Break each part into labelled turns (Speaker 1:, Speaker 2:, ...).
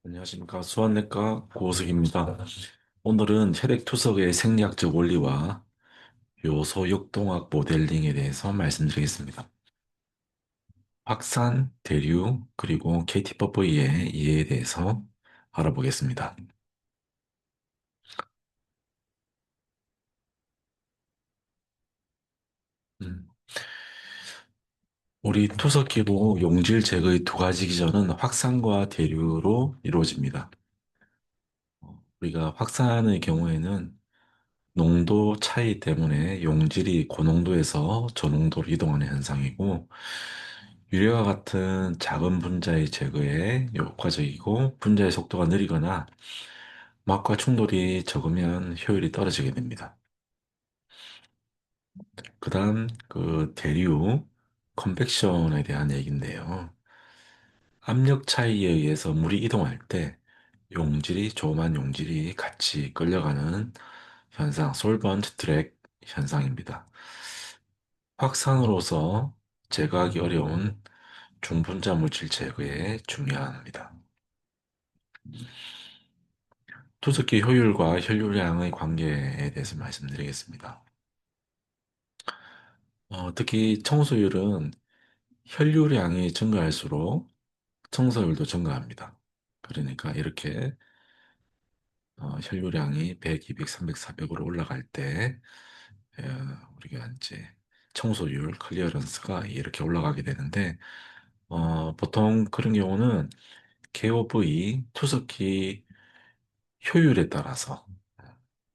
Speaker 1: 안녕하십니까. 수완내과 고우석입니다. 오늘은 혈액투석의 생리학적 원리와 요소 역동학 모델링에 대해서 말씀드리겠습니다. 확산, 대류, 그리고 KT-버프의 이해에 대해서 알아보겠습니다. 음, 우리 투석기로 용질 제거의 두 가지 기전은 확산과 대류로 이루어집니다. 우리가 확산의 경우에는 농도 차이 때문에 용질이 고농도에서 저농도로 이동하는 현상이고, 유래와 같은 작은 분자의 제거에 효과적이고, 분자의 속도가 느리거나 막과 충돌이 적으면 효율이 떨어지게 됩니다. 그 다음, 대류, 컨벡션에 대한 얘기인데요. 압력 차이에 의해서 물이 이동할 때 조그만 용질이 같이 끌려가는 현상, 솔번트 드랙 현상입니다. 확산으로서 제거하기 어려운 중분자 물질 제거에 중요합니다. 투석기 효율과 혈류량의 관계에 대해서 말씀드리겠습니다. 특히 청소율은 혈류량이 증가할수록 청소율도 증가합니다. 그러니까 이렇게 혈류량이 100, 200, 300, 400으로 올라갈 때 우리가 이제 청소율, 클리어런스가 이렇게 올라가게 되는데 보통 그런 경우는 KOV 투석기 효율에 따라서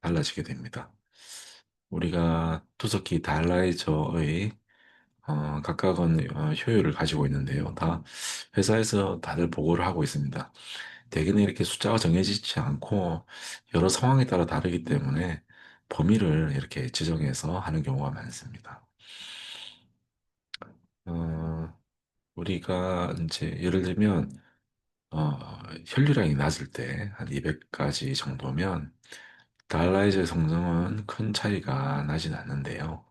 Speaker 1: 달라지게 됩니다. 우리가 투석기 다이라이저의 각각은 효율을 가지고 있는데요. 다 회사에서 다들 보고를 하고 있습니다. 대개는 이렇게 숫자가 정해지지 않고 여러 상황에 따라 다르기 때문에 범위를 이렇게 지정해서 하는 경우가 많습니다. 어, 우리가 이제 예를 들면 어, 혈류량이 낮을 때 한 200까지 정도면 달라이저 성능은 큰 차이가 나진 않는데요.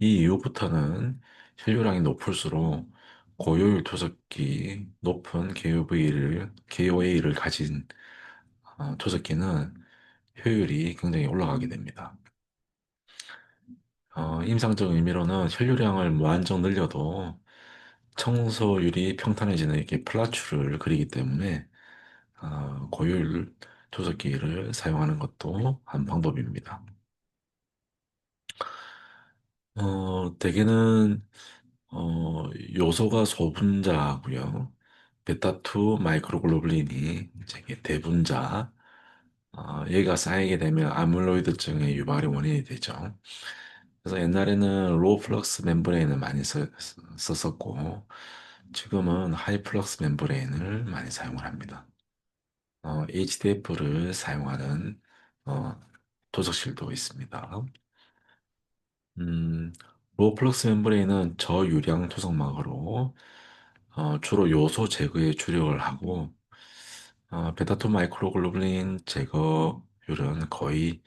Speaker 1: 이 이후부터는 혈류량이 높을수록 고효율 투석기, 높은 KOA를 가진 투석기는 효율이 굉장히 올라가게 됩니다. 임상적 의미로는 혈류량을 무한정 늘려도 청소율이 평탄해지는 이렇게 플라추를 그리기 때문에 고효율 투석기를 사용하는 것도 한 방법입니다. 대개는 요소가 소분자고요. 베타2 마이크로글로불린이 이제 대분자, 얘가 쌓이게 되면 아밀로이드증의 유발의 원인이 되죠. 그래서 옛날에는 로우 플럭스 멤브레인을 많이 썼었고, 지금은 하이 플럭스 멤브레인을 많이 사용을 합니다. HDF를 사용하는 어, 도석실도 있습니다. 음, 로우 플럭스 멤브레인은 저유량 토성막으로 주로 요소 제거에 주력을 하고 베타토 마이크로글로불린 제거율은 거의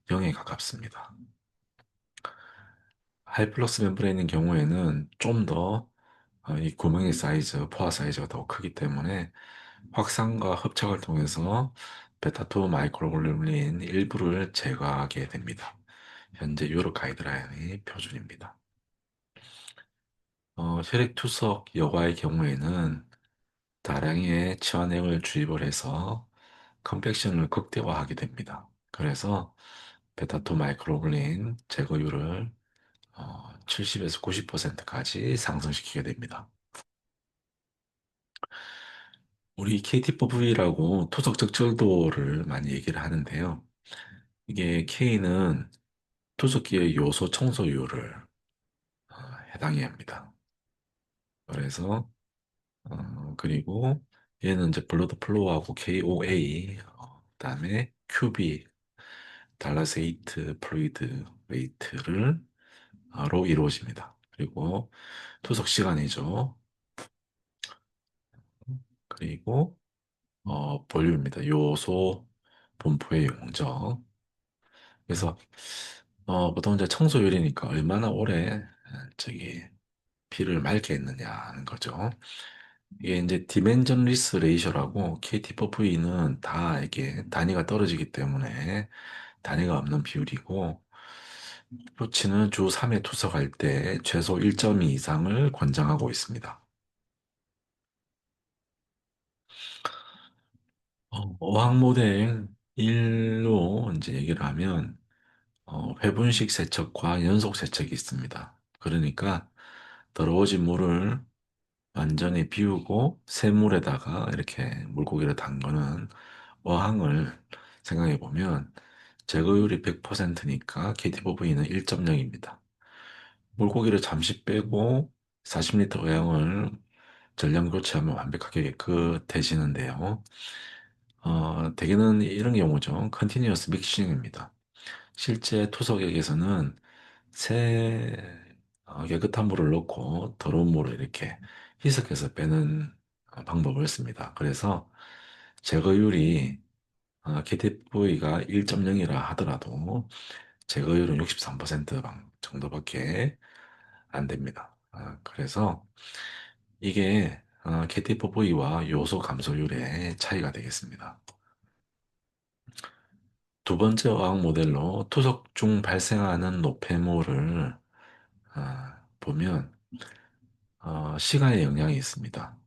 Speaker 1: 0에 가깝습니다. 하이플러스 멤브레인인 경우에는 좀 더 이 구멍의 사이즈, 포화 사이즈가 더 크기 때문에 확산과 hợp착을 통해서 베타2 마이크로글로불린 일부를 제거하게 됩니다. 현재 유럽 가이드라인이 표준입니다. 혈액투석 여과의 경우에는 다량의 치환액을 주입을 해서 컴팩션을 극대화하게 됩니다. 그래서 베타2 마이크로글린 제거율을 70에서 90%까지 상승시키게 됩니다. 우리 KT4V라고 토속 적절도를 많이 얘기를 하는데요. 이게 K는 투석기의 요소 청소율을 어, 해당해야 합니다. 그래서 그리고 얘는 이제 블러드 플로우하고 KOA, 그다음에 QB, 달라세이트 플루이드 웨이트를 로 이루어집니다. 그리고 투석 시간이죠. 그리고 볼륨입니다. 요소 분포의 용적. 그래서 보통 이제 청소율이니까 얼마나 오래 저기 피를 맑게 했느냐 하는 거죠. 이게 이제 디멘전 리스 레이셔라고 KT4V는 다 이게 단위가 떨어지기 때문에 단위가 없는 비율이고 표치는 주 3회 투석할 때 최소 1.2 이상을 권장하고 있습니다. 어학 모델 1로 이제 얘기를 하면 회분식 세척과 연속 세척이 있습니다. 그러니까 더러워진 물을 완전히 비우고 새 물에다가 이렇게 물고기를 담그는 어항을 생각해 보면 제거율이 100%니까 KT버브이는 1.0입니다. 물고기를 잠시 빼고 40리터 어항을 전량 교체하면 완벽하게 깨끗해지는데요. 대개는 이런 경우죠. 컨티뉴어스 믹싱입니다. 실제 투석액에서는 새 깨끗한 물을 넣고 더러운 물을 이렇게 희석해서 빼는 방법을 씁니다. 그래서 제거율이 KTV가 1.0이라 하더라도 제거율은 63% 정도밖에 안 됩니다. 그래서 이게 KTV와 요소 감소율의 차이가 되겠습니다. 두 번째 어학 모델로 투석 중 발생하는 노폐물을 보면 시간에 영향이 있습니다.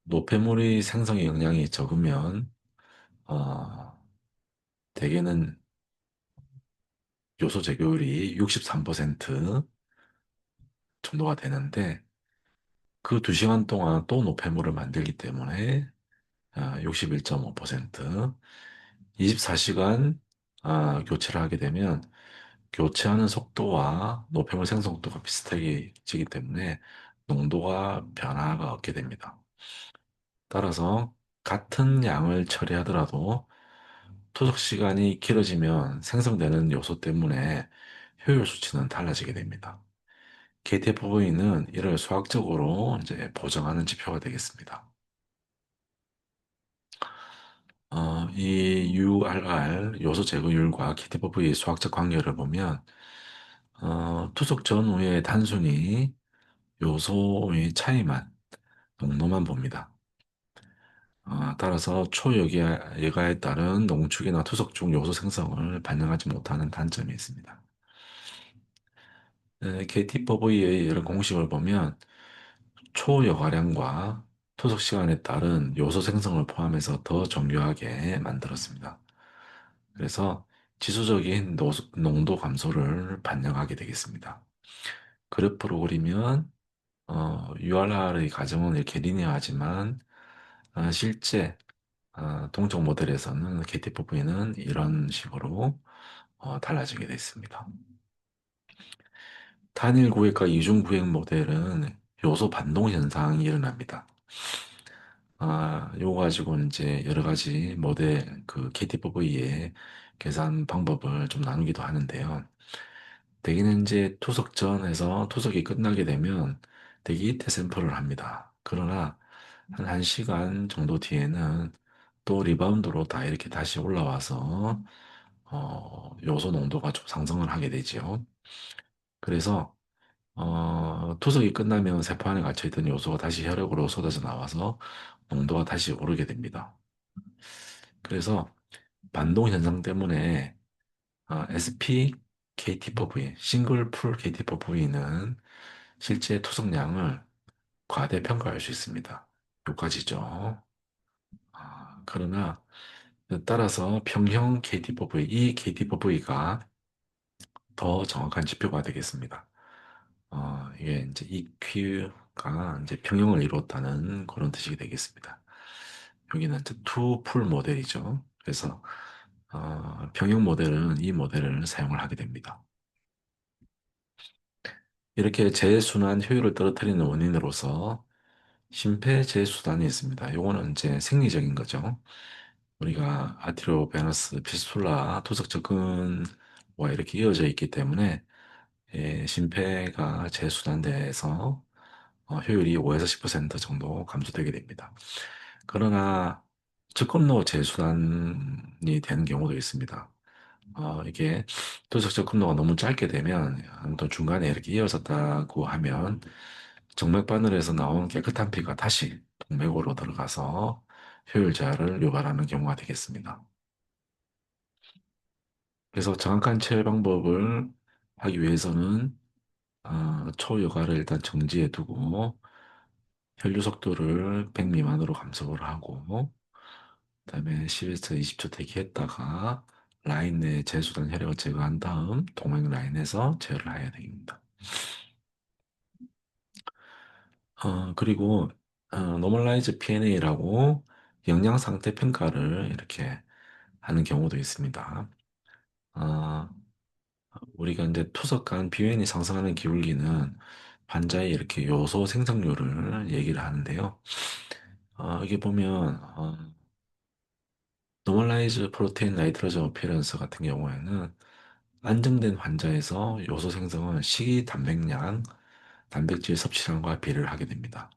Speaker 1: 노폐물의 생성에 영향이 적으면 어, 대개는 요소 제거율이 63% 정도가 되는데 그 2시간 동안 또 노폐물을 만들기 때문에 61.5%, 24시간 교체를 하게 되면 교체하는 속도와 노폐물 생성 속도가 비슷하게 지기 때문에 농도가 변화가 없게 됩니다. 따라서 같은 양을 처리하더라도 투석 시간이 길어지면 생성되는 요소 때문에 효율 수치는 달라지게 됩니다. KTFV는 이를 수학적으로 이제 보정하는 지표가 되겠습니다. 이 URR 요소 제거율과 KTFV의 수학적 관계를 보면 투석 전후에 단순히 요소의 차이만 농도만 봅니다. 따라서 초여기화에 따른 농축이나 투석 중 요소 생성을 반영하지 못하는 단점이 있습니다. KT법의 이런 공식을 보면 초여과량과 투석 시간에 따른 요소 생성을 포함해서 더 정교하게 만들었습니다. 그래서 지수적인 농도 감소를 반영하게 되겠습니다. 그래프로 그리면 URR의 가정은 이렇게 리니어하지만 실제 동적 모델에서는 KT4V는 이런 식으로 달라지게 되어 있습니다. 단일 구획과 이중 구획 모델은 요소 반동 현상이 일어납니다. 요거 가지고 이제 여러 가지 모델, 그 KT4V의 계산 방법을 좀 나누기도 하는데요. 대개는 이제 투석 전에서 투석이 끝나게 되면 대기 이태 샘플을 합니다. 그러나 한 1시간 정도 뒤에는 또 리바운드로 다 이렇게 다시 올라와서 요소 농도가 좀 상승을 하게 되지요. 그래서 투석이 끝나면 세포 안에 갇혀있던 요소가 다시 혈액으로 쏟아져 나와서 농도가 다시 오르게 됩니다. 그래서 반동 현상 때문에 SP KT4V, 싱글 풀 KT4V는 실제 투석량을 과대평가할 수 있습니다. 여기까지죠. 그러나 따라서 평형 KT4V, 이 KT4V가 더 정확한 지표가 되겠습니다. 이게 이제 EQ가 이제 평형을 이루었다는 그런 뜻이 되겠습니다. 여기는 이제 투풀 모델이죠. 그래서 평형 모델은 이 모델을 사용을 하게 됩니다. 이렇게 재순환 효율을 떨어뜨리는 원인으로서 심폐재수단이 있습니다. 요거는 이제 생리적인 거죠. 우리가 아티로베너스 피스툴라 투석 접근과 이렇게 이어져 있기 때문에 심폐가 재순환돼서 효율이 5에서 10% 정도 감소되게 됩니다. 그러나 접근로 재순환이 되는 경우도 있습니다. 이게 투석 접근로가 너무 짧게 되면 또 중간에 이렇게 이어졌다고 하면 정맥 바늘에서 나온 깨끗한 피가 다시 동맥으로 들어가서 효율 저하를 유발하는 경우가 되겠습니다. 그래서 정확한 체열 방법을 하기 위해서는 초여가를 일단 정지해 두고 혈류 속도를 100 미만으로 감속을 하고 그다음에 10에서 20초 대기했다가 라인 내 제수단 혈액을 제거한 다음 동맥 라인에서 제어를 해야 됩니다. 그리고 노멀라이즈 PNA라고 영양 상태 평가를 이렇게 하는 경우도 있습니다. 어, 우리가 이제 투석간 비뇨인이 상승하는 기울기는 환자의 이렇게 요소 생성률을 얘기를 하는데요. 이게 보면 노멀라이즈 프로테인 나이트로젠 어피어런스 같은 경우에는 안정된 환자에서 요소 생성은 식이 단백량, 단백질 섭취량과 비례를 하게 됩니다.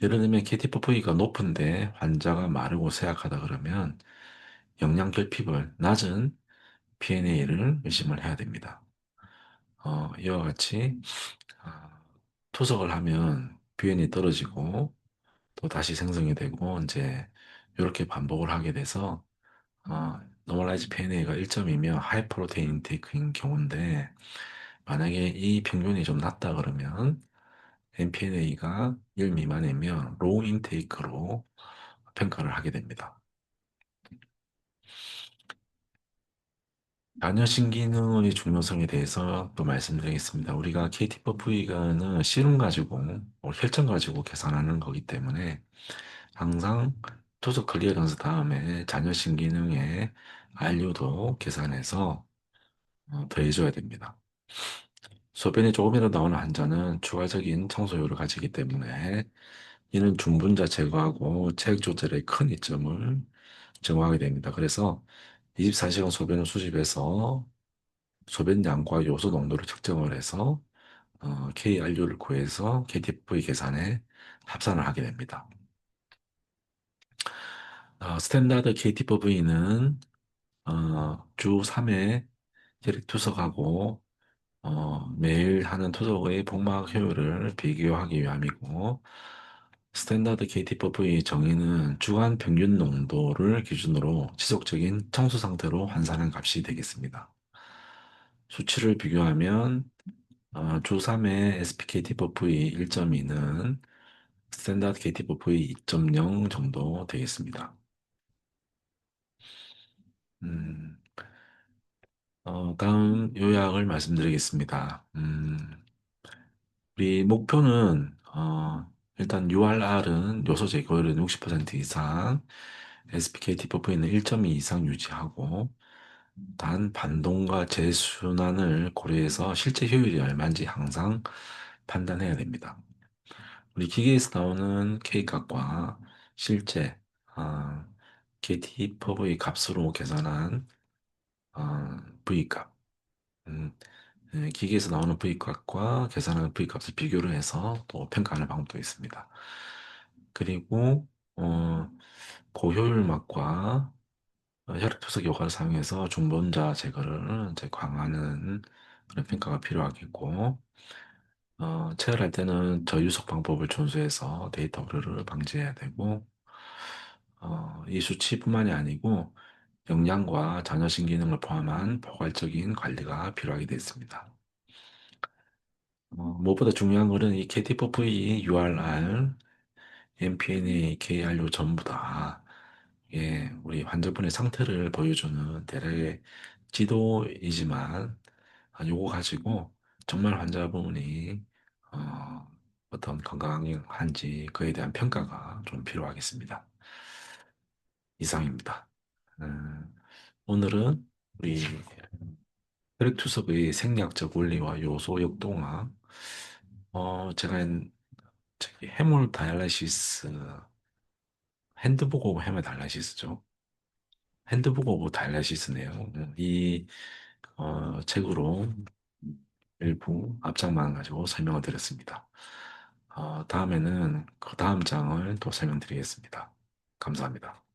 Speaker 1: 예를 들면 KT4V가 높은데 환자가 마르고 쇠약하다 그러면 영양 결핍을 낮은 PNA를 의심을 해야 됩니다. 이와 같이 아, 투석을 하면 BN이 떨어지고 또 다시 생성이 되고 이제 이렇게 반복을 하게 돼서 노멀라이즈 PNA가 1점이면 하이 프로테인 인테이크인 경우인데 만약에 이 평균이 좀 낮다 그러면 MPNA가 1 미만이면 로우 인테이크로 평가를 하게 됩니다. 자녀 신기능의 중요성에 대해서 또 말씀드리겠습니다. 우리가 KT4V가는 씨름 가지고, 혈전 가지고 계산하는 거기 때문에 항상 토속 클리어런스 다음에 자녀 신기능의 RU도 계산해서 더해줘야 됩니다. 소변이 조금이라도 나오는 환자는 추가적인 청소요를 가지기 때문에 이는 중분자 제거하고 체액 조절에 큰 이점을 증가하게 됩니다. 그래서 24시간 소변을 수집해서 소변량과 요소 농도를 측정을 해서 KRU를 구해서 KTV 계산에 합산을 하게 됩니다. 스탠다드 KTV는 주 3회 혈액 투석하고 매일 하는 투석의 복막 효율을 비교하기 위함이고 스탠다드 KTV의 정의는 주간 평균 농도를 기준으로 지속적인 청소 상태로 환산한 값이 되겠습니다. 수치를 비교하면 주 3회 SPKTV의 1.2는 스탠다드 KTV의 2.0 정도 되겠습니다. 음, 다음 요약을 말씀드리겠습니다. 우리 목표는 일단 URR은 요소 제거율은 60% 이상, SPKTV는 1.2 이상 유지하고 단 반동과 재순환을 고려해서 실제 효율이 얼마인지 항상 판단해야 됩니다. 우리 기계에서 나오는 K값과 실제 어, KT4V 값으로 계산한 V값, 기계에서 나오는 V값과 계산하는 V값을 비교를 해서 또 평가하는 방법도 있습니다. 그리고 어, 고효율 막과 혈액투석 효과를 사용해서 중본자 제거를 이제 강화하는 그런 평가가 필요하겠고, 체열할 때는 저유속 방법을 준수해서 데이터 오류를 방지해야 되고, 이 수치뿐만이 아니고 영양과 자녀신 기능을 포함한 포괄적인 관리가 필요하게 되었습니다. 무엇보다 중요한 것은 이 KT4V, URR, MPNA, KRU 전부 다 우리 환자분의 상태를 보여주는 대략의 지도이지만 요거 가지고 정말 환자분이 어떤 건강한지 그에 대한 평가가 좀 필요하겠습니다. 이상입니다. 오늘은 우리 혈액투석의 생리학적 원리와 요소 역동학, 제가 저기 해몰 다이알라시스, 핸드북 오브 해몰 다이알라시스죠. 핸드북 오브 다이알라시스네요. 이 책으로 일부 앞장만 가지고 설명을 드렸습니다. 다음에는 그 다음 장을 또 설명드리겠습니다. 감사합니다.